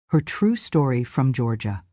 Her true story from Georgia.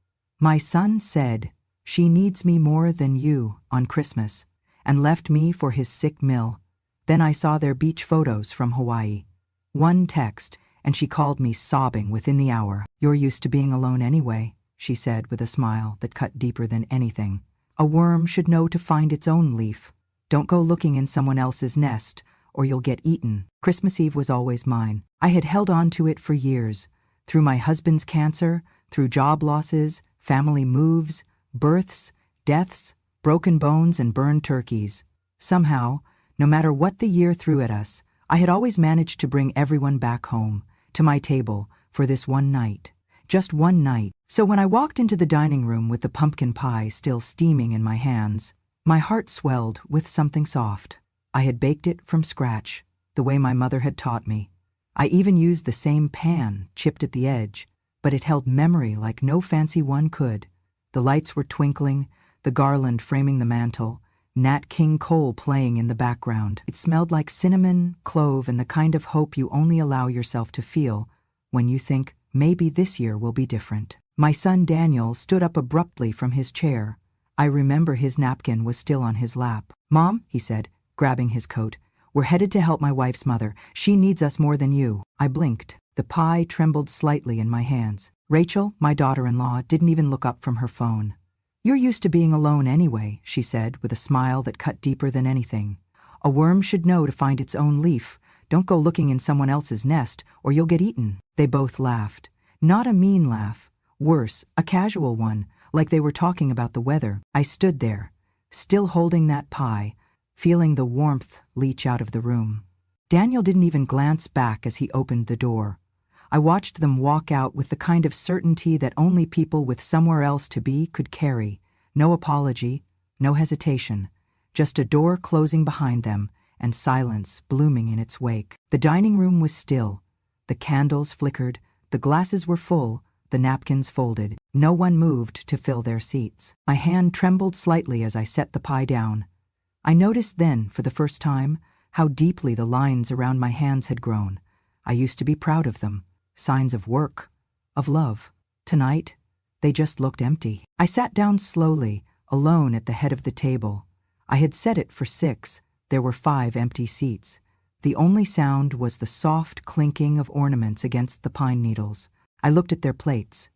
My son said, "She needs me more than you," on Christmas, and left me for his sick mill. Then I saw their beach photos from Hawaii. One text, and she called me sobbing within the hour. "You're used to being alone anyway," she said with a smile that cut deeper than anything. "A worm should know to find its own leaf. Don't go looking in someone else's nest, or you'll get eaten." Christmas Eve was always mine. I had held on to it for years, through my husband's cancer, through job losses, family moves, births, deaths, broken bones, and burned turkeys. Somehow, no matter what the year threw at us, I had always managed to bring everyone back home, to my table, for this one night. Just one night. So when I walked into the dining room with the pumpkin pie still steaming in my hands, my heart swelled with something soft. I had baked it from scratch, the way my mother had taught me. I even used the same pan, chipped at the edge, but it held memory like no fancy one could. The lights were twinkling, the garland framing the mantel, Nat King Cole playing in the background. It smelled like cinnamon, clove, and the kind of hope you only allow yourself to feel when you think, maybe this year will be different. My son Daniel stood up abruptly from his chair. I remember his napkin was still on his lap. "Mom," he said, grabbing his coat, "we're headed to help my wife's mother. She needs us more than you." I blinked. The pie trembled slightly in my hands. Rachel, my daughter-in-law, didn't even look up from her phone. "You're used to being alone anyway," she said with a smile that cut deeper than anything. "A worm should know to find its own leaf. Don't go looking in someone else's nest, or you'll get eaten." They both laughed. Not a mean laugh. Worse, a casual one, like they were talking about the weather. I stood there, still holding that pie, feeling the warmth leach out of the room. Daniel didn't even glance back as he opened the door. I watched them walk out with the kind of certainty that only people with somewhere else to be could carry. No apology, no hesitation, just a door closing behind them and silence blooming in its wake. The dining room was still. The candles flickered, the glasses were full, the napkins folded. No one moved to fill their seats. My hand trembled slightly as I set the pie down. I noticed then, for the first time, how deeply the lines around my hands had grown. I used to be proud of them. Signs of work, of love. Tonight, they just looked empty. I sat down slowly, alone at the head of the table. I had set it for 6. There were 5 empty seats. The only sound was the soft clinking of ornaments against the pine needles. I looked at their plates.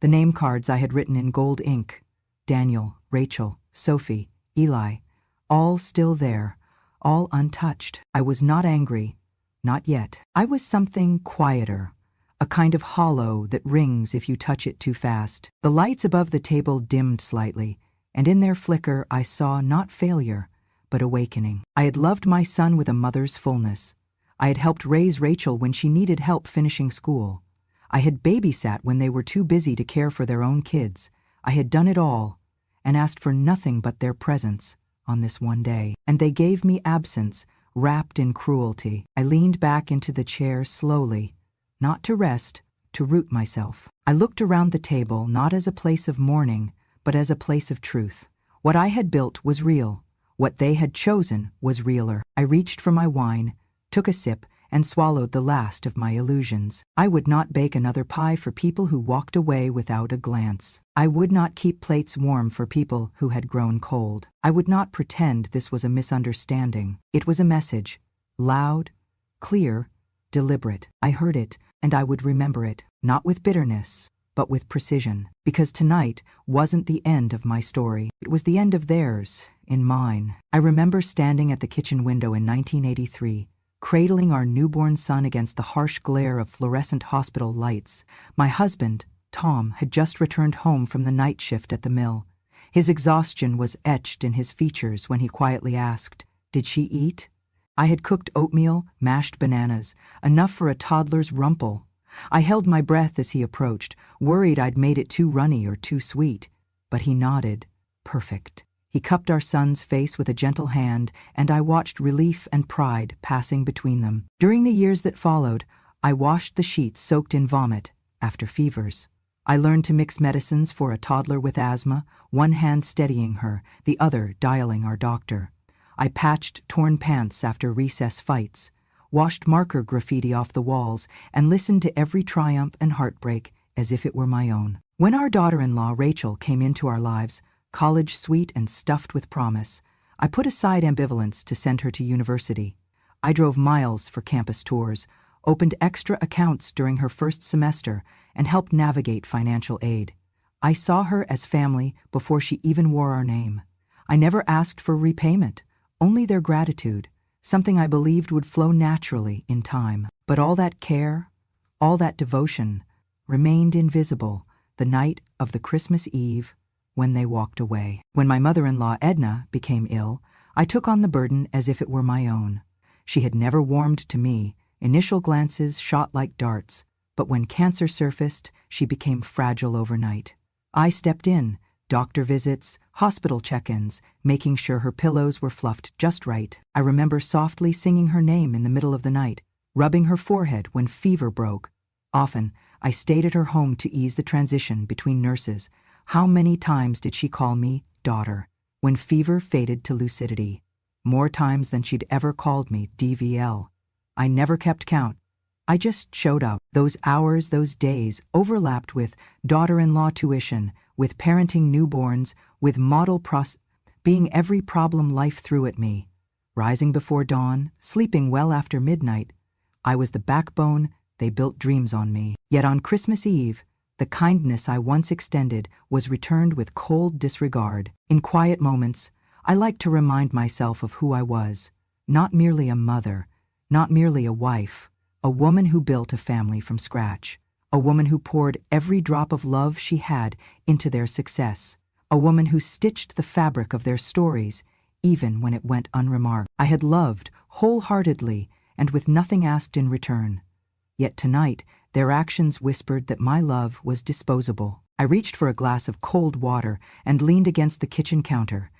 The name cards I had written in gold ink. Daniel, Rachel, Sophie, Eli. All still there, all untouched. I was not angry. Not yet. I was something quieter. A kind of hollow that rings if you touch it too fast. The lights above the table dimmed slightly, and in their flicker I saw not failure, but awakening. I had loved my son with a mother's fullness. I had helped raise Rachel when she needed help finishing school. I had babysat when they were too busy to care for their own kids. I had done it all, and asked for nothing but their presence on this one day. And they gave me absence, wrapped in cruelty. I leaned back into the chair slowly, not to rest, to root myself. I looked around the table not as a place of mourning, but as a place of truth. What I had built was real. What they had chosen was realer. I reached for my wine, took a sip, and swallowed the last of my illusions. I would not bake another pie for people who walked away without a glance. I would not keep plates warm for people who had grown cold. I would not pretend this was a misunderstanding. It was a message, loud, clear, deliberate. I heard it, and I would remember it, not with bitterness, but with precision. Because tonight wasn't the end of my story. It was the end of theirs, in mine. I remember standing at the kitchen window in 1983, cradling our newborn son against the harsh glare of fluorescent hospital lights. My husband, Tom, had just returned home from the night shift at the mill. His exhaustion was etched in his features when he quietly asked, "Did she eat?" I had cooked oatmeal, mashed bananas, enough for a toddler's rumple. I held my breath as he approached, worried I'd made it too runny or too sweet. But he nodded. Perfect. He cupped our son's face with a gentle hand, and I watched relief and pride passing between them. During the years that followed, I washed the sheets soaked in vomit after fevers. I learned to mix medicines for a toddler with asthma, one hand steadying her, the other dialing our doctor. I patched torn pants after recess fights, washed marker graffiti off the walls, and listened to every triumph and heartbreak as if it were my own. When our daughter-in-law Rachel came into our lives, college sweet and stuffed with promise, I put aside ambivalence to send her to university. I drove miles for campus tours, opened extra accounts during her first semester, and helped navigate financial aid. I saw her as family before she even wore our name. I never asked for repayment, only their gratitude, something I believed would flow naturally in time. But all that care, all that devotion, remained invisible the night of the Christmas Eve when they walked away. When my mother-in-law Edna became ill, I took on the burden as if it were my own. She had never warmed to me. Initial glances shot like darts, but when cancer surfaced, she became fragile overnight. I stepped in, doctor visits, hospital check-ins, making sure her pillows were fluffed just right. I remember softly singing her name in the middle of the night, rubbing her forehead when fever broke. Often, I stayed at her home to ease the transition between nurses. How many times did she call me daughter when fever faded to lucidity? More times than she'd ever called me DVL. I never kept count. I just showed up. Those hours, those days, overlapped with daughter-in-law tuition, with parenting newborns, with being every problem life threw at me. Rising before dawn, sleeping well after midnight, I was the backbone they built dreams on me. Yet on Christmas Eve, the kindness I once extended was returned with cold disregard. In quiet moments, I liked to remind myself of who I was, not merely a mother, not merely a wife, a woman who built a family from scratch, a woman who poured every drop of love she had into their success, a woman who stitched the fabric of their stories, even when it went unremarked. I had loved wholeheartedly and with nothing asked in return. Yet tonight, their actions whispered that my love was disposable. I reached for a glass of cold water and leaned against the kitchen counter.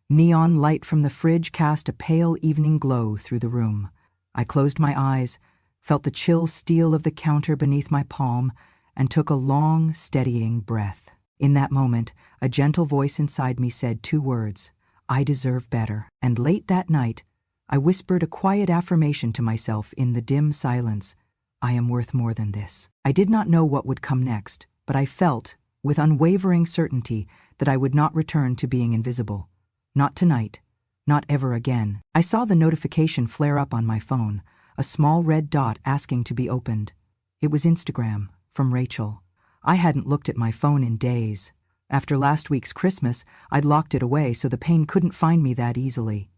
Neon light from the fridge cast a pale evening glow through the room. I closed my eyes, felt the chill steel of the counter beneath my palm, and took a long, steadying breath. In that moment, a gentle voice inside me said 2 words, "I deserve better." And late that night, I whispered a quiet affirmation to myself in the dim silence, "I am worth more than this." I did not know what would come next, but I felt, with unwavering certainty, that I would not return to being invisible. Not tonight, not ever again. I saw the notification flare up on my phone, a small red dot asking to be opened. It was Instagram, from Rachel. I hadn't looked at my phone in days. After last week's Christmas, I'd locked it away so the pain couldn't find me that easily.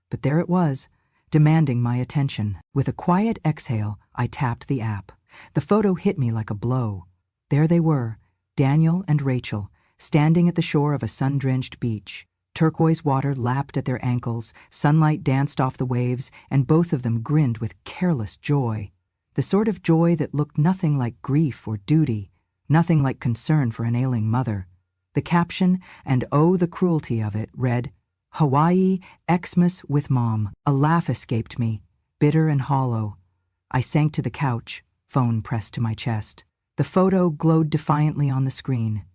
But there it was, demanding my attention. With a quiet exhale, I tapped the app. The photo hit me like a blow. There they were, Daniel and Rachel, standing at the shore of a sun-drenched beach. Turquoise water lapped at their ankles, sunlight danced off the waves, and both of them grinned with careless joy. The sort of joy that looked nothing like grief or duty, nothing like concern for an ailing mother. The caption, and oh the cruelty of it, read, "Hawaii, Xmas with Mom." A laugh escaped me, bitter and hollow. I sank to the couch, phone pressed to my chest. The photo glowed defiantly on the screen.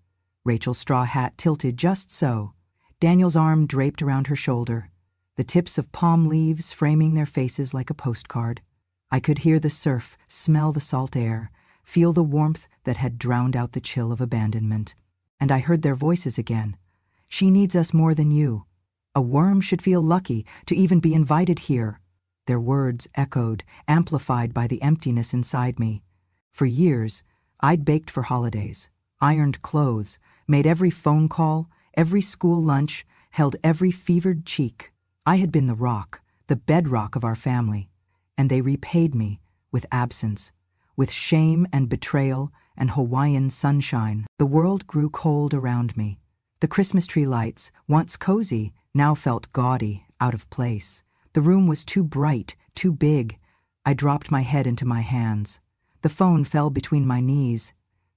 Rachel's straw hat tilted just so, Daniel's arm draped around her shoulder, the tips of palm leaves framing their faces like a postcard. I could hear the surf, smell the salt air, feel the warmth that had drowned out the chill of abandonment. And I heard their voices again. "She needs us more than you. A worm should feel lucky to even be invited here." Their words echoed, amplified by the emptiness inside me. For years, I'd baked for holidays, ironed clothes, made every phone call, every school lunch, held every fevered cheek. I had been the rock, the bedrock of our family, and they repaid me with absence, with shame and betrayal and Hawaiian sunshine. The world grew cold around me. The Christmas tree lights, once cozy, now felt gaudy, out of place. The room was too bright, too big. I dropped my head into my hands. The phone fell between my knees,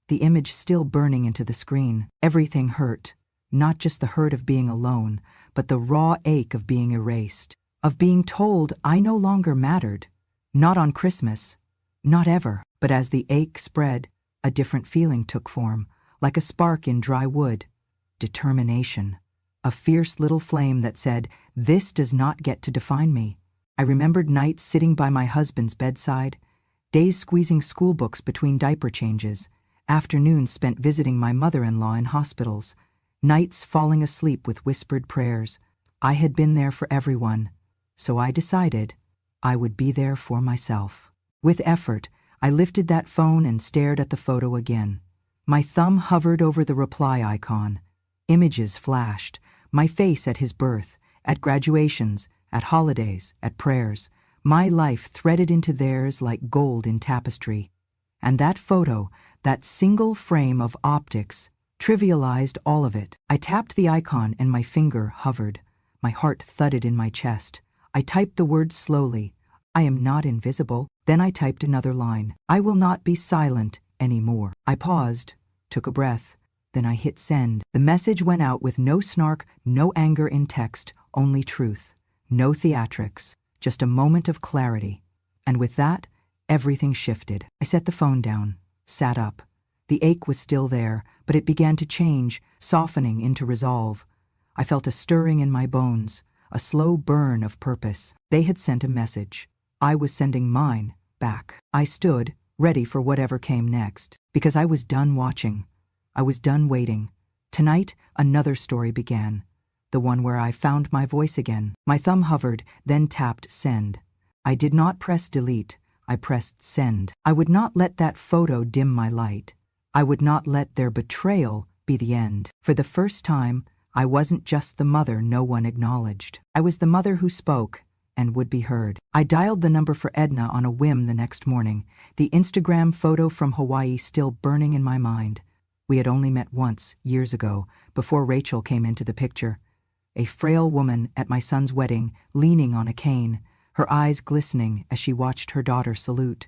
the image still burning into the screen. Everything hurt, not just the hurt of being alone, but the raw ache of being erased, of being told I no longer mattered. Not on Christmas, not ever. But as the ache spread, a different feeling took form, like a spark in dry wood. Determination. A fierce little flame that said, "This does not get to define me." I remembered nights sitting by my husband's bedside, days squeezing school books between diaper changes, Afternoons spent visiting my mother-in-law in hospitals. Nights falling asleep with whispered prayers. I had been there for everyone, so I decided I would be there for myself. With effort, I lifted that phone and stared at the photo again. My thumb hovered over the reply icon. Images flashed, my face at his birth, at graduations, at holidays, at prayers. My life threaded into theirs like gold in tapestry. And that photo, that single frame of optics, trivialized all of it. I tapped the icon and my finger hovered. My heart thudded in my chest. I typed the words slowly. I am not invisible. Then I typed another line. I will not be silent anymore. I paused, took a breath, then I hit send. The message went out with no snark, no anger in text, only truth. No theatrics, just a moment of clarity. And with that, everything shifted. I set the phone down, sat up. The ache was still there, but it began to change, softening into resolve. I felt a stirring in my bones, a slow burn of purpose. They had sent a message. I was sending mine back. I stood, ready for whatever came next, because I was done watching. I was done waiting. Tonight, another story began, the one where I found my voice again. My thumb hovered, then tapped send. I did not press delete. I pressed send. I would not let that photo dim my light. I would not let their betrayal be the end. For the first time, I wasn't just the mother no one acknowledged. I was the mother who spoke and would be heard. I dialed the number for Edna on a whim the next morning, the Instagram photo from Hawaii still burning in my mind. We had only met once, years ago, before Rachel came into the picture. A frail woman at my son's wedding, leaning on a cane, her eyes glistening as she watched her daughter salute.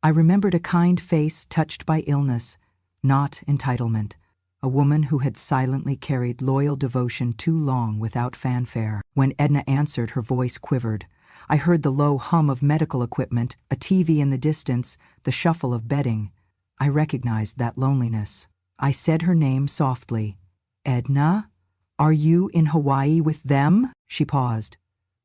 I remembered a kind face touched by illness, not entitlement. A woman who had silently carried loyal devotion too long without fanfare. When Edna answered, her voice quivered. I heard the low hum of medical equipment, a TV in the distance, the shuffle of bedding. I recognized that loneliness. I said her name softly. Edna? Are you in Hawaii with them? She paused.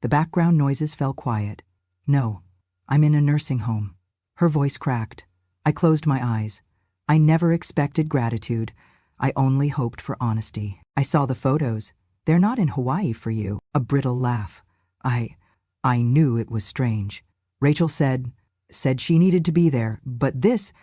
The background noises fell quiet. No, I'm in a nursing home. Her voice cracked. I closed my eyes. I never expected gratitude. I only hoped for honesty. I saw the photos. They're not in Hawaii for you. A brittle laugh. I knew it was strange. Rachel said she needed to be there, but this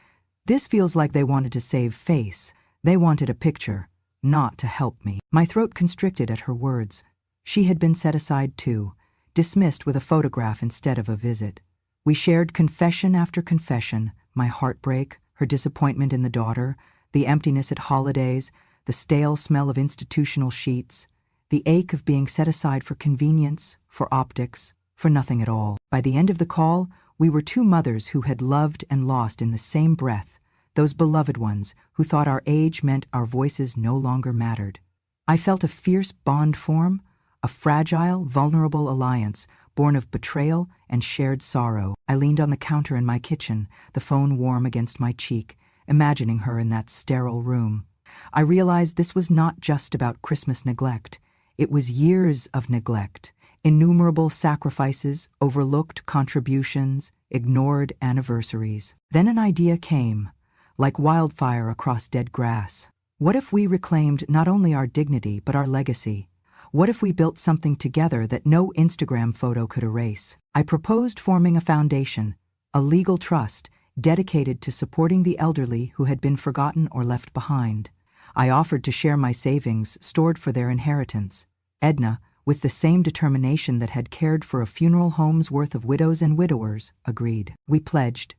feels like they wanted to save face. They wanted a picture, not to help me. My throat constricted at her words. She had been set aside too, dismissed with a photograph instead of a visit. We shared confession after confession, my heartbreak, her disappointment in the daughter, the emptiness at holidays, the stale smell of institutional sheets, the ache of being set aside for convenience, for optics, for nothing at all. By the end of the call, we were two mothers who had loved and lost in the same breath, those beloved ones who thought our age meant our voices no longer mattered. I felt a fierce bond form, a fragile, vulnerable alliance born of betrayal and shared sorrow. I leaned on the counter in my kitchen, the phone warm against my cheek, imagining her in that sterile room. I realized this was not just about Christmas neglect. It was years of neglect, innumerable sacrifices, overlooked contributions, ignored anniversaries. Then an idea came, like wildfire across dead grass. What if we reclaimed not only our dignity but our legacy? What if we built something together that no Instagram photo could erase? I proposed forming a foundation, a legal trust, dedicated to supporting the elderly who had been forgotten or left behind. I offered to share my savings stored for their inheritance. Edna, with the same determination that had cared for a funeral home's worth of widows and widowers, agreed. We pledged.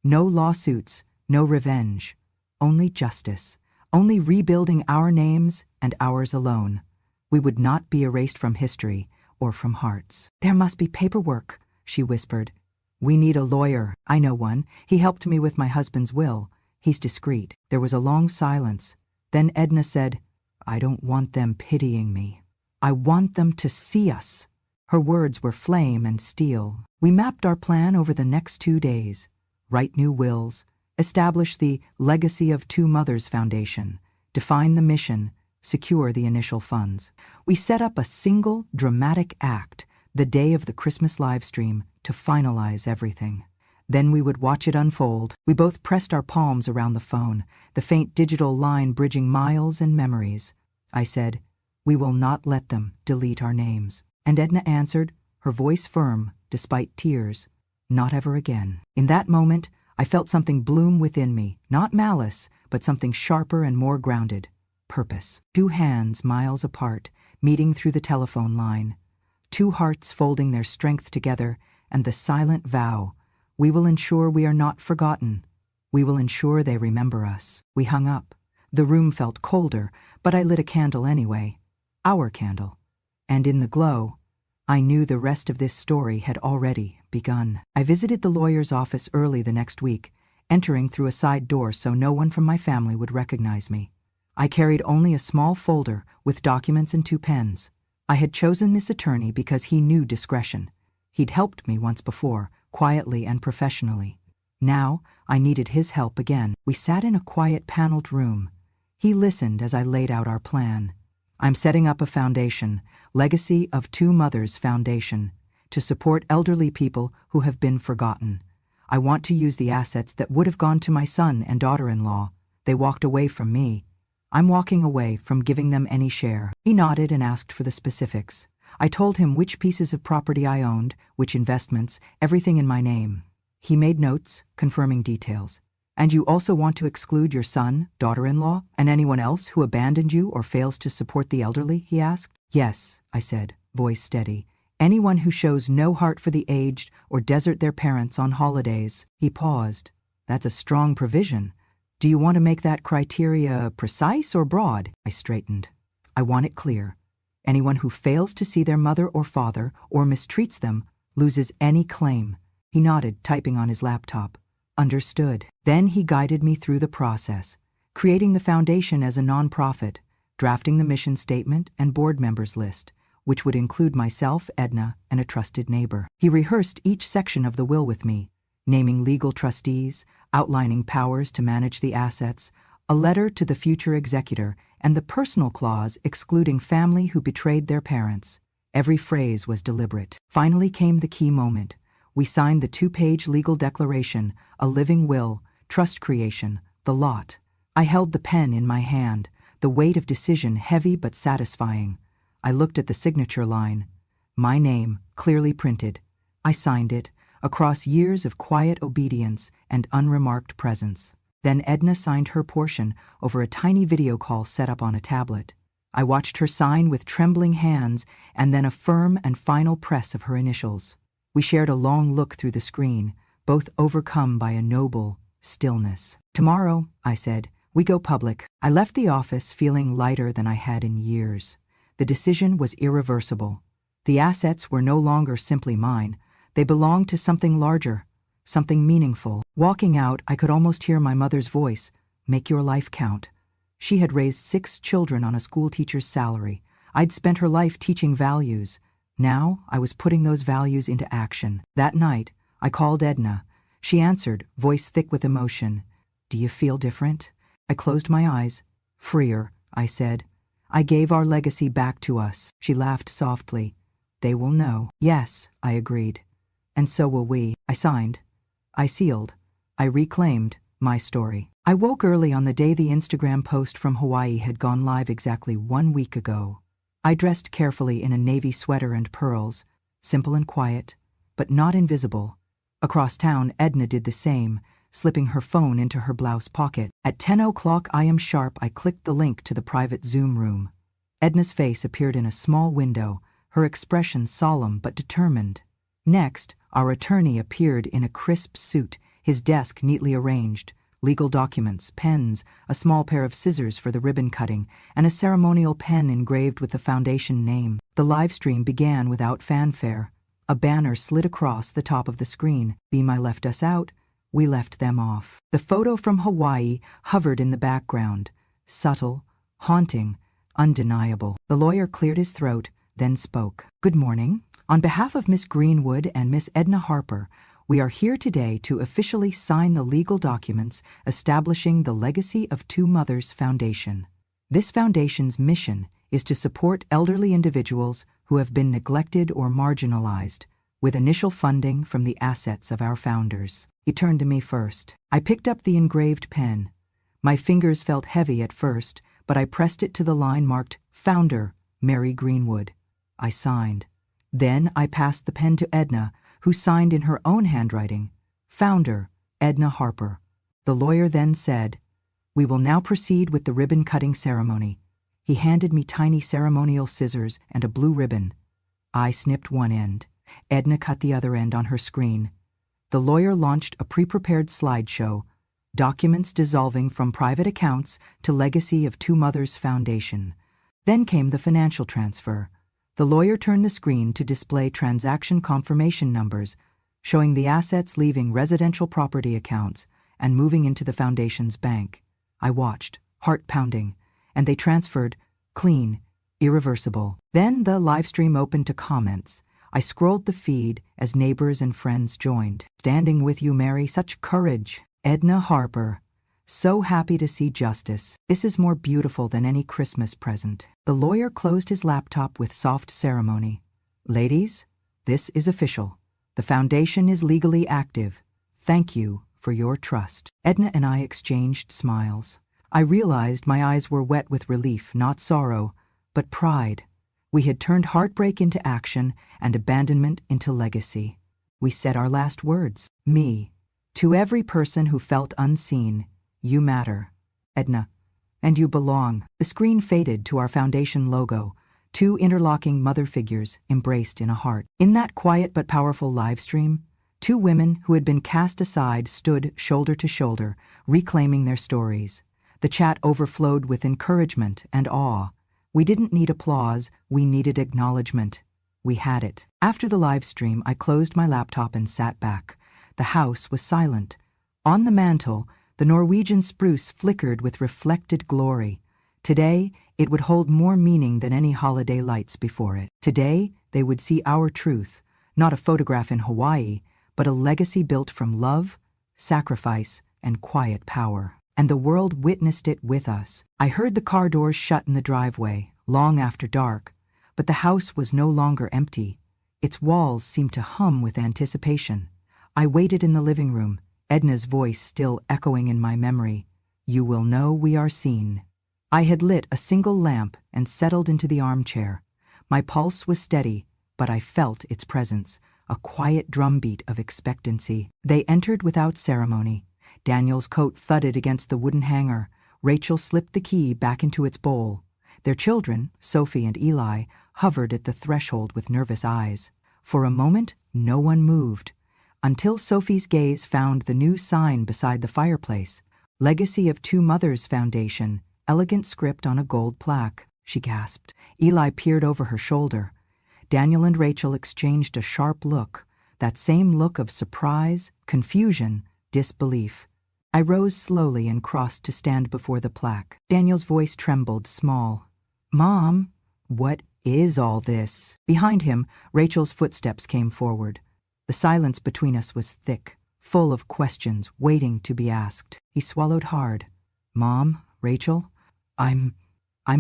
No lawsuits, no revenge. Only justice. Only rebuilding our names and ours alone. We would not be erased from history or from hearts. There must be paperwork, she whispered. We need a lawyer. I know one. He helped me with my husband's will. He's discreet. There was a long silence. Then Edna said, I don't want them pitying me. I want them to see us. Her words were flame and steel. We mapped our plan over the next 2 days. Write new wills, establish the Legacy of Two Mothers Foundation, define the mission, secure the initial funds. We set up a single dramatic act, the day of the Christmas live stream, to finalize everything. Then we would watch it unfold. We both pressed our palms around the phone, the faint digital line bridging miles and memories. I said, "We will not let them delete our names." And Edna answered, her voice firm, despite tears, "Not ever again." In that moment, I felt something bloom within me, not malice, but something sharper and more grounded. Purpose. Two hands miles apart, meeting through the telephone line. Two hearts folding their strength together, and the silent vow, we will ensure we are not forgotten. We will ensure they remember us. We hung up. The room felt colder, but I lit a candle anyway. Our candle. And in the glow, I knew the rest of this story had already begun. I visited the lawyer's office early the next week, entering through a side door so no one from my family would recognize me. I carried only a small folder with documents and 2 pens. I had chosen this attorney because he knew discretion. He'd helped me once before, quietly and professionally. Now, I needed his help again. We sat in a quiet paneled room. He listened as I laid out our plan. "I'm setting up a foundation, Legacy of Two Mothers Foundation, to support elderly people who have been forgotten. I want to use the assets that would have gone to my son and daughter-in-law. They walked away from me. I'm walking away from giving them any share." He nodded and asked for the specifics. I told him which pieces of property I owned, which investments, everything in my name. He made notes, confirming details. "And you also want to exclude your son, daughter-in-law, and anyone else who abandoned you or fails to support the elderly?" he asked. "Yes," I said, voice steady. "Anyone who shows no heart for the aged or desert their parents on holidays." He paused. "That's a strong provision. Do you want to make that criteria precise or broad?" I straightened. "I want it clear. Anyone who fails to see their mother or father or mistreats them loses any claim." He nodded, typing on his laptop. "Understood." Then he guided me through the process, creating the foundation as a nonprofit, drafting the mission statement and board members list, which would include myself, Edna, and a trusted neighbor. He rehearsed each section of the will with me, naming legal trustees, outlining powers to manage the assets, a letter to the future executor, and the personal clause excluding family who betrayed their parents. Every phrase was deliberate. Finally came the key moment. We signed the 2-page legal declaration, a living will, trust creation, the lot. I held the pen in my hand, the weight of decision heavy but satisfying. I looked at the signature line. My name, clearly printed. I signed it, across years of quiet obedience and unremarked presence. Then Edna signed her portion over a tiny video call set up on a tablet. I watched her sign with trembling hands and then a firm and final press of her initials. We shared a long look through the screen, both overcome by a noble stillness. "Tomorrow," I said, "we go public." I left the office feeling lighter than I had in years. The decision was irreversible. The assets were no longer simply mine. They belonged to something larger, something meaningful. Walking out, I could almost hear my mother's voice, "Make your life count." She had raised 6 children on a schoolteacher's salary. I'd spent her life teaching values. Now I was putting those values into action. That night, I called Edna. She answered, voice thick with emotion. "Do you feel different?" I closed my eyes. "Freer," I said. "I gave our legacy back to us." She laughed softly. "They will know." "Yes," I agreed. "And so will we." I signed. I sealed. I reclaimed my story. I woke early on the day the Instagram post from Hawaii had gone live exactly 1 week ago. I dressed carefully in a navy sweater and pearls, simple and quiet, but not invisible. Across town, Edna did the same, slipping her phone into her blouse pocket. At 10 o'clock I.m. sharp, I clicked the link to the private Zoom room. Edna's face appeared in a small window, her expression solemn but determined. Next, our attorney appeared in a crisp suit, his desk neatly arranged, legal documents, pens, a small pair of scissors for the ribbon cutting, and a ceremonial pen engraved with the foundation name. The live stream began without fanfare. A banner slid across the top of the screen. BMI left us out, we left them off. The photo from Hawaii hovered in the background, subtle, haunting, undeniable. The lawyer cleared his throat, then spoke. "Good morning. On behalf of Miss Greenwood and Miss Edna Harper, we are here today to officially sign the legal documents establishing the Legacy of Two Mothers Foundation. This foundation's mission is to support elderly individuals who have been neglected or marginalized, with initial funding from the assets of our founders. He turned to me first. I picked up the engraved pen. My fingers felt heavy at first, but I pressed it to the line marked Founder, Mary Greenwood. I signed. Then I passed the pen to Edna, who signed in her own handwriting, Founder, Edna Harper. The lawyer then said, "We will now proceed with the ribbon-cutting ceremony." He handed me tiny ceremonial scissors and a blue ribbon. I snipped one end. Edna cut the other end on her screen. The lawyer launched a pre-prepared slideshow, documents dissolving from private accounts to legacy of Two Mothers Foundation. Then came the financial transfer. The lawyer turned the screen to display transaction confirmation numbers, showing the assets leaving residential property accounts and moving into the foundation's bank. I watched, heart pounding, and they transferred, clean, irreversible. Then the live stream opened to comments. I scrolled the feed as neighbors and friends joined. "Standing with you, Mary, such courage. Edna Harper. So happy to see justice. This is more beautiful than any Christmas present." The lawyer closed his laptop with soft ceremony. "Ladies, this is official. The foundation is legally active. Thank you for your trust." Edna and I exchanged smiles. I realized my eyes were wet with relief, not sorrow, but pride. We had turned heartbreak into action and abandonment into legacy. We said our last words. "Me. To every person who felt unseen, you matter. Edna. And you belong." The screen faded to our foundation logo, two interlocking mother figures embraced in a heart. In that quiet but powerful live stream, two women who had been cast aside stood shoulder to shoulder, reclaiming their stories. The chat overflowed with encouragement and awe. We didn't need applause, we needed acknowledgement. We had it. After the live stream, I closed my laptop and sat back. The house was silent. On the mantel, the Norwegian spruce flickered with reflected glory. Today, it would hold more meaning than any holiday lights before it. Today, they would see our truth, not a photograph in Hawaii, but a legacy built from love, sacrifice, and quiet power. And the world witnessed it with us. I heard the car doors shut in the driveway, long after dark, but the house was no longer empty. Its walls seemed to hum with anticipation. I waited in the living room, Edna's voice still echoing in my memory. "You will know we are seen." I had lit a single lamp and settled into the armchair. My pulse was steady, but I felt its presence, a quiet drumbeat of expectancy. They entered without ceremony. Daniel's coat thudded against the wooden hanger. Rachel slipped the key back into its bowl. Their children, Sophie and Eli, hovered at the threshold with nervous eyes. For a moment, no one moved, until Sophie's gaze found the new sign beside the fireplace. "Legacy of Two Mothers Foundation, elegant script on a gold plaque," she gasped. Eli peered over her shoulder. Daniel and Rachel exchanged a sharp look, that same look of surprise, confusion, disbelief. I rose slowly and crossed to stand before the plaque. Daniel's voice trembled, small. "Mom, what is all this?" Behind him, Rachel's footsteps came forward. The silence between us was thick, full of questions waiting to be asked. He swallowed hard. "Mom, Rachel, I'm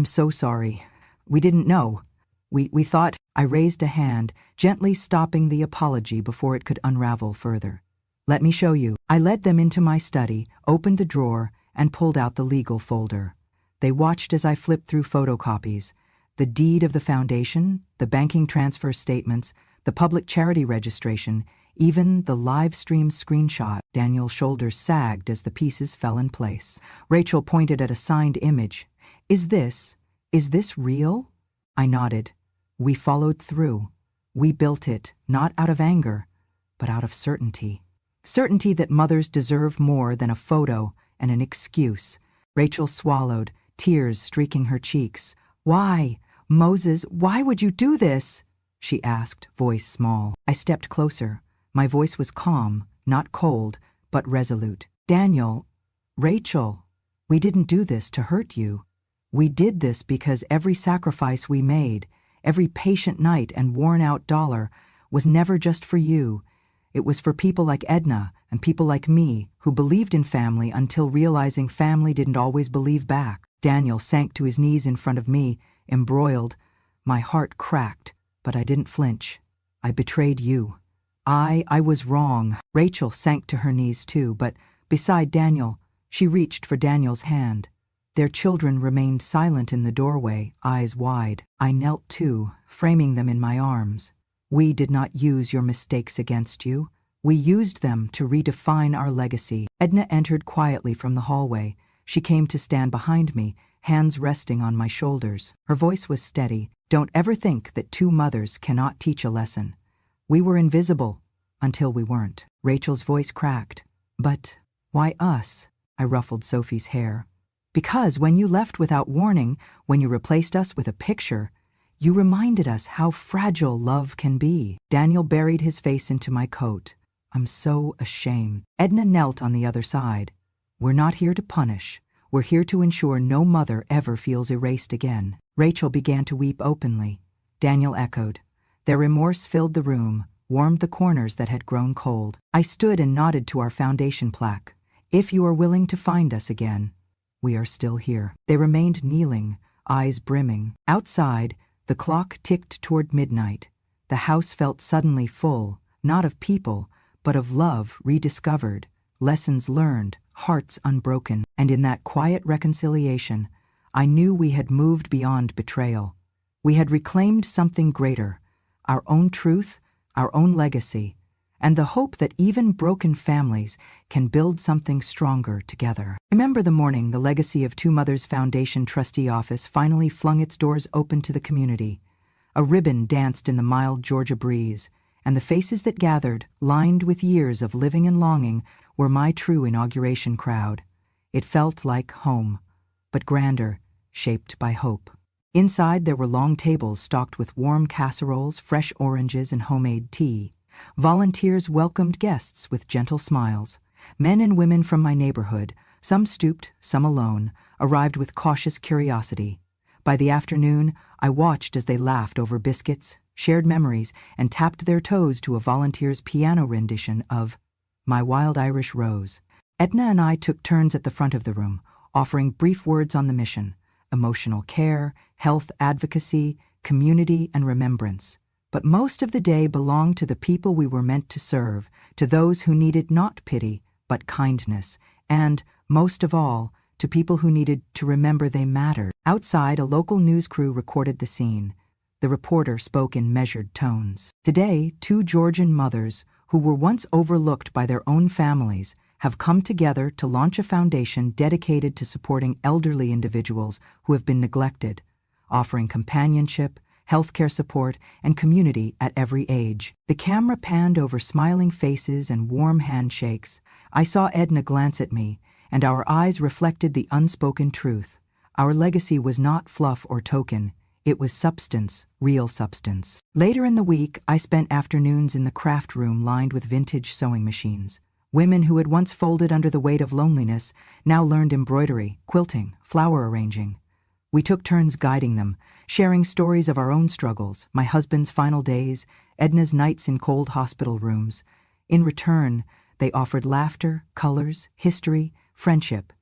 so sorry. We didn't know. We thought." I raised a hand, gently stopping the apology before it could unravel further. "Let me show you." I led them into my study, opened the drawer, and pulled out the legal folder. They watched as I flipped through photocopies, the deed of the foundation, the banking transfer statements, the public charity registration, even the live stream screenshot. Daniel's shoulders sagged as the pieces fell in place. Rachel pointed at a signed image. Is this real?" I nodded. "We followed through. We built it, not out of anger, but out of certainty. Certainty that mothers deserve more than a photo and an excuse." Rachel swallowed, tears streaking her cheeks. "Why, Moses, why would you do this?" she asked, voice small. I stepped closer. My voice was calm, not cold, but resolute. "Daniel, Rachel, we didn't do this to hurt you. We did this because every sacrifice we made, every patient night and worn-out dollar, was never just for you. It was for people like Edna and people like me who believed in family until realizing family didn't always believe back." Daniel sank to his knees in front of me, embroiled. My heart cracked, but I didn't flinch. "I betrayed you. I was wrong. Rachel sank to her knees too, but beside Daniel, she reached for Daniel's hand. Their children remained silent in the doorway, eyes wide. I knelt too, framing them in my arms. We did not use your mistakes against you. We used them to redefine our legacy. Edna entered quietly from the hallway. She came to stand behind me, hands resting on my shoulders. Her voice was steady. Don't ever think that two mothers cannot teach a lesson. We were invisible until we weren't. Rachel's voice cracked. But why us? I ruffled Sophie's hair. Because when you left without warning, when you replaced us with a picture, you reminded us how fragile love can be. Daniel buried his face into my coat. I'm so ashamed. Edna knelt on the other side. We're not here to punish. We're here to ensure no mother ever feels erased again. Rachel began to weep openly. Daniel echoed. Their remorse filled the room, warmed the corners that had grown cold. I stood and nodded to our foundation plaque. If you are willing to find us again, we are still here. They remained kneeling, eyes brimming. Outside, the clock ticked toward midnight. The house felt suddenly full, not of people, but of love rediscovered, lessons learned, hearts unbroken. And in that quiet reconciliation, I knew we had moved beyond betrayal. We had reclaimed something greater, our own truth, our own legacy, and the hope that even broken families can build something stronger together. Remember the morning the Legacy of Two Mothers Foundation trustee office finally flung its doors open to the community. A ribbon danced in the mild Georgia breeze, and the faces that gathered, lined with years of living and longing, were my true inauguration crowd. It felt like home, but grander, shaped by hope. Inside there were long tables stocked with warm casseroles, fresh oranges, and homemade tea. Volunteers welcomed guests with gentle smiles. Men and women from my neighborhood, some stooped, some alone, arrived with cautious curiosity. By the afternoon, I watched as they laughed over biscuits, shared memories, and tapped their toes to a volunteer's piano rendition of My Wild Irish Rose. Edna and I took turns at the front of the room, offering brief words on the mission: emotional care, health advocacy, community, and remembrance. But most of the day belonged to the people we were meant to serve, to those who needed not pity, but kindness, and, most of all, to people who needed to remember they mattered. Outside, a local news crew recorded the scene. The reporter spoke in measured tones. Today, two Georgian mothers, who were once overlooked by their own families, have come together to launch a foundation dedicated to supporting elderly individuals who have been neglected, offering companionship, healthcare support, and community at every age. The camera panned over smiling faces and warm handshakes. I saw Edna glance at me, and our eyes reflected the unspoken truth. Our legacy was not fluff or token. It was substance, real substance. Later in the week, I spent afternoons in the craft room lined with vintage sewing machines. Women who had once folded under the weight of loneliness now learned embroidery, quilting, flower arranging. We took turns guiding them, sharing stories of our own struggles, my husband's final days, Edna's nights in cold hospital rooms. In return, they offered laughter, colors, history, friendship.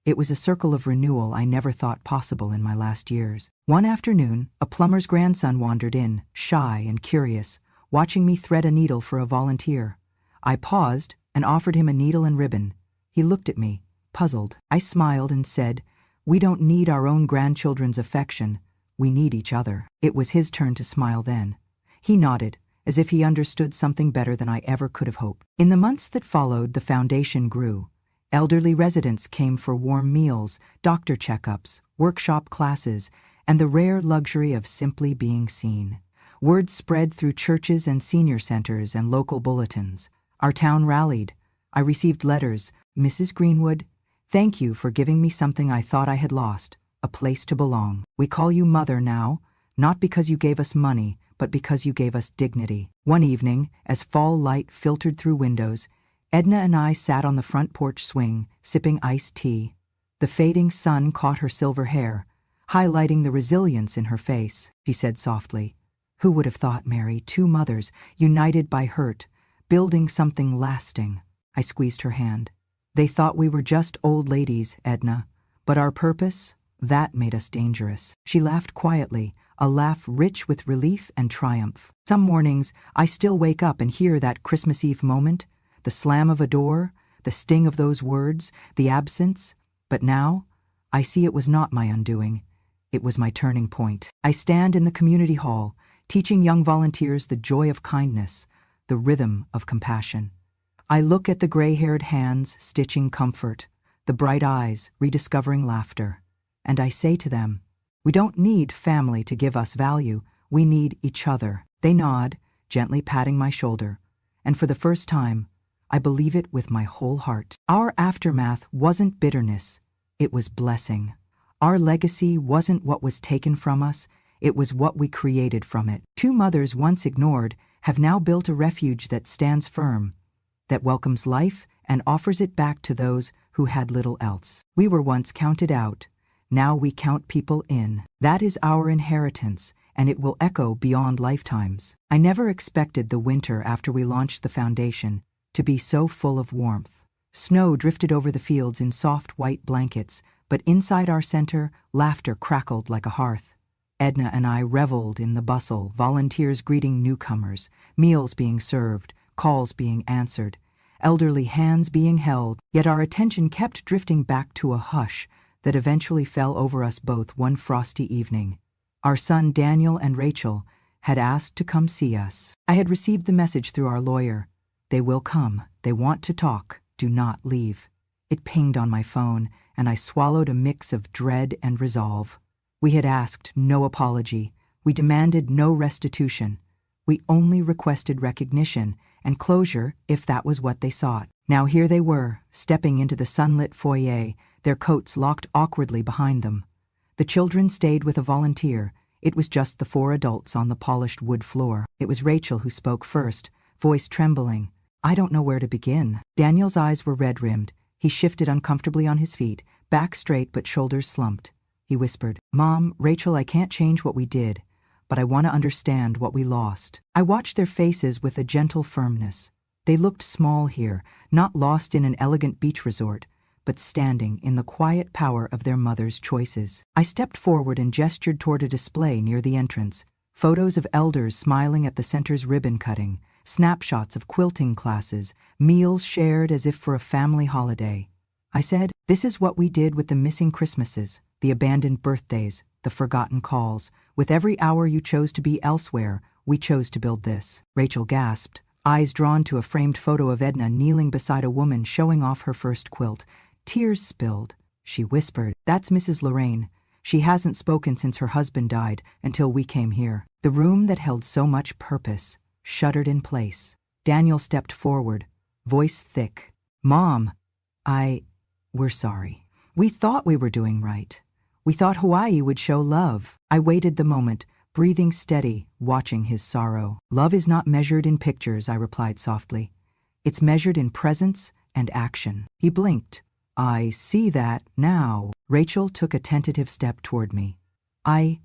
It was a circle of renewal I never thought possible in my last years. One afternoon, a plumber's grandson wandered in, shy and curious, watching me thread a needle for a volunteer. I paused and offered him a needle and ribbon. He looked at me, puzzled. I smiled and said, "We don't need our own grandchildren's affection. We need each other." It was his turn to smile then. He nodded, as if he understood something better than I ever could have hoped. In the months that followed, the foundation grew. Elderly residents came for warm meals, doctor checkups, workshop classes, and the rare luxury of simply being seen. Word spread through churches and senior centers and local bulletins. Our town rallied. I received letters. "Mrs. Greenwood, thank you for giving me something I thought I had lost, a place to belong. We call you Mother now, not because you gave us money, but because you gave us dignity." One evening, as fall light filtered through windows, Edna and I sat on the front porch swing, sipping iced tea. The fading sun caught her silver hair, highlighting the resilience in her face. She said softly, "Who would have thought, Mary, two mothers, united by hurt, building something lasting?" I squeezed her hand. "They thought we were just old ladies, Edna, but our purpose, that made us dangerous." She laughed quietly, a laugh rich with relief and triumph. Some mornings, I still wake up and hear that Christmas Eve moment, the slam of a door, the sting of those words, the absence. But now, I see it was not my undoing. It was my turning point. I stand in the community hall, teaching young volunteers the joy of kindness, the rhythm of compassion. I look at the gray-haired hands stitching comfort, the bright eyes rediscovering laughter, and I say to them, "We don't need family to give us value, we need each other." They nod, gently patting my shoulder, and for the first time, I believe it with my whole heart. Our aftermath wasn't bitterness, it was blessing. Our legacy wasn't what was taken from us, it was what we created from it. Two mothers once ignored have now built a refuge that stands firm, that welcomes life and offers it back to those who had little else. We were once counted out, now we count people in. That is our inheritance, and it will echo beyond lifetimes. I never expected the winter after we launched the foundation to be so full of warmth. Snow drifted over the fields in soft white blankets, but inside our center, laughter crackled like a hearth. Edna and I reveled in the bustle, volunteers greeting newcomers, meals being served, calls being answered, elderly hands being held, yet our attention kept drifting back to a hush that eventually fell over us both one frosty evening. Our son Daniel and Rachel had asked to come see us. I had received the message through our lawyer. They will come, they want to talk, do not leave. It pinged on my phone, and I swallowed a mix of dread and resolve. We had asked no apology, we demanded no restitution. We only requested recognition and closure if that was what they sought. Now here they were, stepping into the sunlit foyer, their coats locked awkwardly behind them. The children stayed with a volunteer. It was just the four adults on the polished wood floor. It was Rachel who spoke first, voice trembling. "I don't know where to begin." Daniel's eyes were red-rimmed. He shifted uncomfortably on his feet, back straight but shoulders slumped. He whispered, "Mom, Rachel, I can't change what we did, but I want to understand what we lost." I watched their faces with a gentle firmness. They looked small here, not lost in an elegant beach resort, but standing in the quiet power of their mother's choices. I stepped forward and gestured toward a display near the entrance. Photos of elders smiling at the center's ribbon cutting, snapshots of quilting classes, meals shared as if for a family holiday. I said, "This is what we did with the missing Christmases, the abandoned birthdays, the forgotten calls. With every hour you chose to be elsewhere, we chose to build this." Rachel gasped, eyes drawn to a framed photo of Edna kneeling beside a woman showing off her first quilt. Tears spilled. She whispered, "That's Mrs. Lorraine. She hasn't spoken since her husband died until we came here." The room that held so much purpose shuddered in place. Daniel stepped forward, voice thick. "Mom, we're sorry. We thought we were doing right. We thought Hawaii would show love." I waited the moment, breathing steady, watching his sorrow. "Love is not measured in pictures," I replied softly. "It's measured in presence and action." He blinked. "I see that now." Rachel took a tentative step toward me. I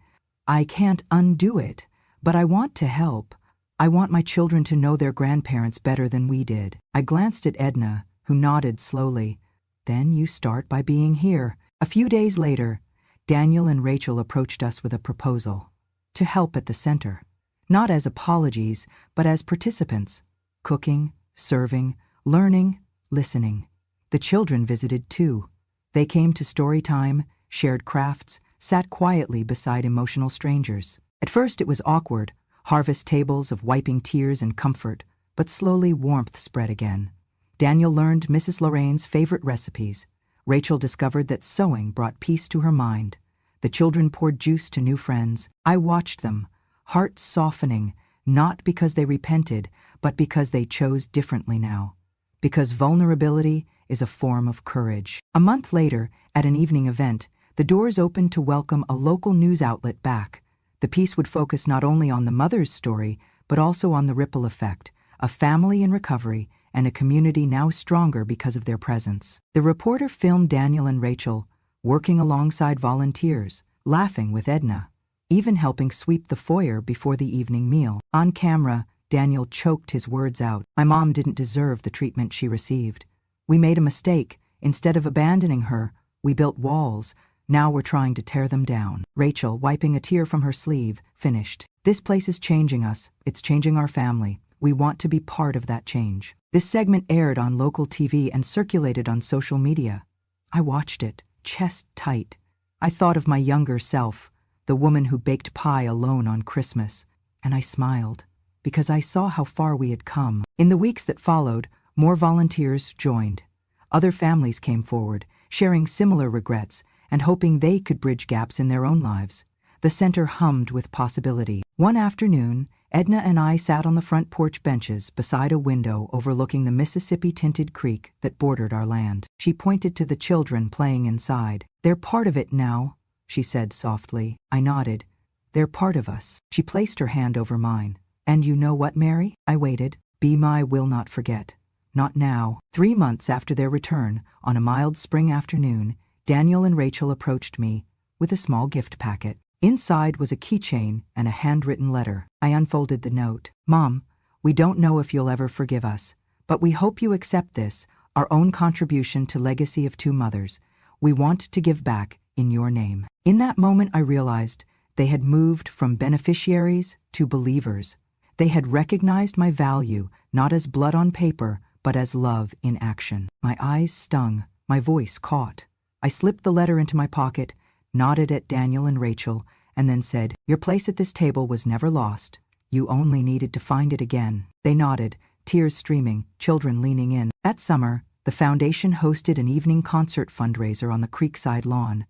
can't undo it, but I want to help. I want my children to know their grandparents better than we did." I glanced at Edna, who nodded slowly. "Then you start by being here." A few days later, Daniel and Rachel approached us with a proposal to help at the center, not as apologies, but as participants, cooking, serving, learning, listening. The children visited too. They came to story time, shared crafts, sat quietly beside emotional strangers. At first it was awkward, harvest tables of wiping tears and comfort, but slowly warmth spread again. Daniel learned Mrs. Lorraine's favorite recipes. Rachel discovered that sewing brought peace to her mind. The children poured juice to new friends. I watched them, hearts softening, not because they repented, but because they chose differently now. Because vulnerability is a form of courage. A month later, at an evening event, the doors opened to welcome a local news outlet back. The piece would focus not only on the mother's story, but also on the ripple effect, a family in recovery, and a community now stronger because of their presence. The reporter filmed Daniel and Rachel, working alongside volunteers, laughing with Edna, even helping sweep the foyer before the evening meal. On camera, Daniel choked his words out. "My mom didn't deserve the treatment she received. We made a mistake. Instead of abandoning her, we built walls, Now we're trying to tear them down. Rachel, wiping a tear from her sleeve, finished. This place is changing us. It's changing our family. We want to be part of that change. This segment aired on local TV and circulated on social media. I watched it, chest tight. I thought of my younger self, the woman who baked pie alone on Christmas, and I smiled, because I saw how far we had come. In the weeks that followed, more volunteers joined. Other families came forward, sharing similar regrets and hoping they could bridge gaps in their own lives. The center hummed with possibility. One afternoon, Edna and I sat on the front porch benches beside a window overlooking the Mississippi-tinted creek that bordered our land. She pointed to the children playing inside. "They're part of it now," she said softly. I nodded. "They're part of us." She placed her hand over mine. "And you know what, Mary?" I waited. "Be my will not forget. Not now." 3 months after their return, on a mild spring afternoon, Daniel and Rachel approached me with a small gift packet. Inside was a keychain and a handwritten letter. I unfolded the note. "Mom, we don't know if you'll ever forgive us, but we hope you accept this, our own contribution to Legacy of Two Mothers. We want to give back in your name." In that moment I realized they had moved from beneficiaries to believers. They had recognized my value, not as blood on paper, but as love in action. My eyes stung, my voice caught. I slipped the letter into my pocket, nodded at Daniel and Rachel, and then said, "Your place at this table was never lost. You only needed to find it again." They nodded, tears streaming, children leaning in. That summer, the foundation hosted an evening concert fundraiser on the creekside lawn.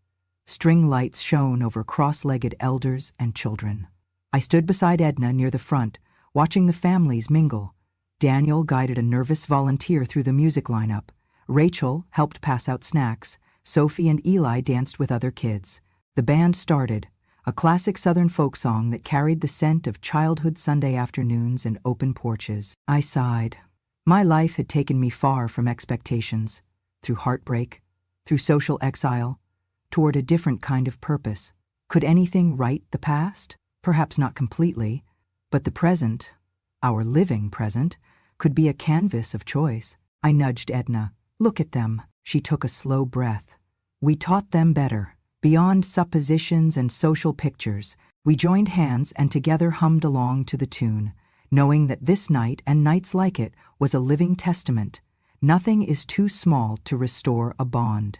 String lights shone over cross-legged elders and children. I stood beside Edna near the front, watching the families mingle. Daniel guided a nervous volunteer through the music lineup. Rachel helped pass out snacks. Sophie and Eli danced with other kids. The band started, a classic Southern folk song that carried the scent of childhood Sunday afternoons and open porches. I sighed. My life had taken me far from expectations, through heartbreak, through social exile, toward a different kind of purpose. Could anything right the past? Perhaps not completely, but the present, our living present, could be a canvas of choice. I nudged Edna. "Look at them." She took a slow breath. "We taught them better. Beyond suppositions and social pictures, we joined hands and together hummed along to the tune, knowing that this night and nights like it was a living testament. Nothing is too small to restore a bond.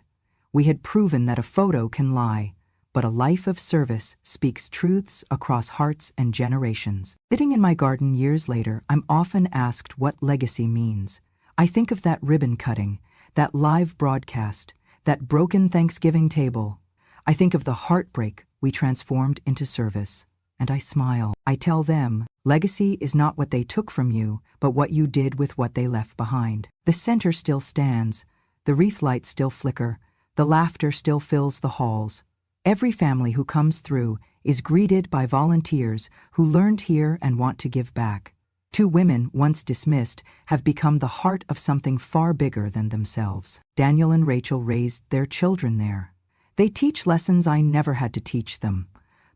We had proven that a photo can lie, but a life of service speaks truths across hearts and generations." Sitting in my garden years later, I'm often asked what legacy means. I think of that ribbon cutting, that live broadcast, that broken Thanksgiving table. I think of the heartbreak we transformed into service, and I smile. I tell them, legacy is not what they took from you, but what you did with what they left behind. The center still stands, the wreath lights still flicker, the laughter still fills the halls. Every family who comes through is greeted by volunteers who learned here and want to give back. 2 women, once dismissed, have become the heart of something far bigger than themselves. Daniel and Rachel raised their children there. They teach lessons I never had to teach them.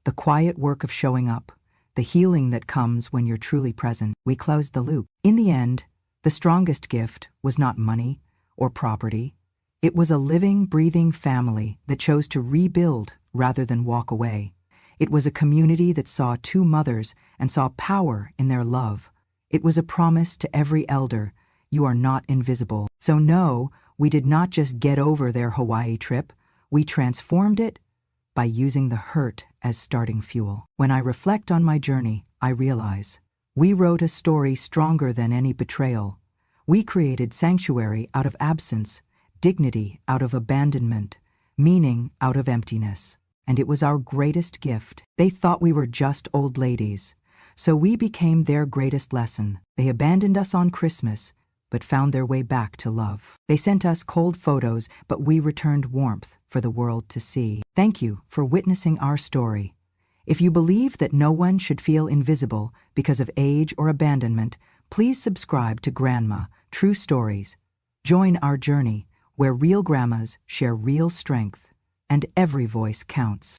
The quiet work of showing up, the healing that comes when you're truly present. We closed the loop. In the end, the strongest gift was not money or property. It was a living, breathing family that chose to rebuild rather than walk away. It was a community that saw 2 mothers and saw power in their love. It was a promise to every elder, you are not invisible. So no, we did not just get over their Hawaii trip, we transformed it by using the hurt as starting fuel. When I reflect on my journey, I realize we wrote a story stronger than any betrayal. We created sanctuary out of absence, dignity out of abandonment, meaning out of emptiness. And it was our greatest gift. They thought we were just old ladies. So we became their greatest lesson. They abandoned us on Christmas, but found their way back to love. They sent us cold photos, but we returned warmth for the world to see. Thank you for witnessing our story. If you believe that no one should feel invisible because of age or abandonment, please subscribe to Grandma True Stories. Join our journey where real grandmas share real strength, and every voice counts.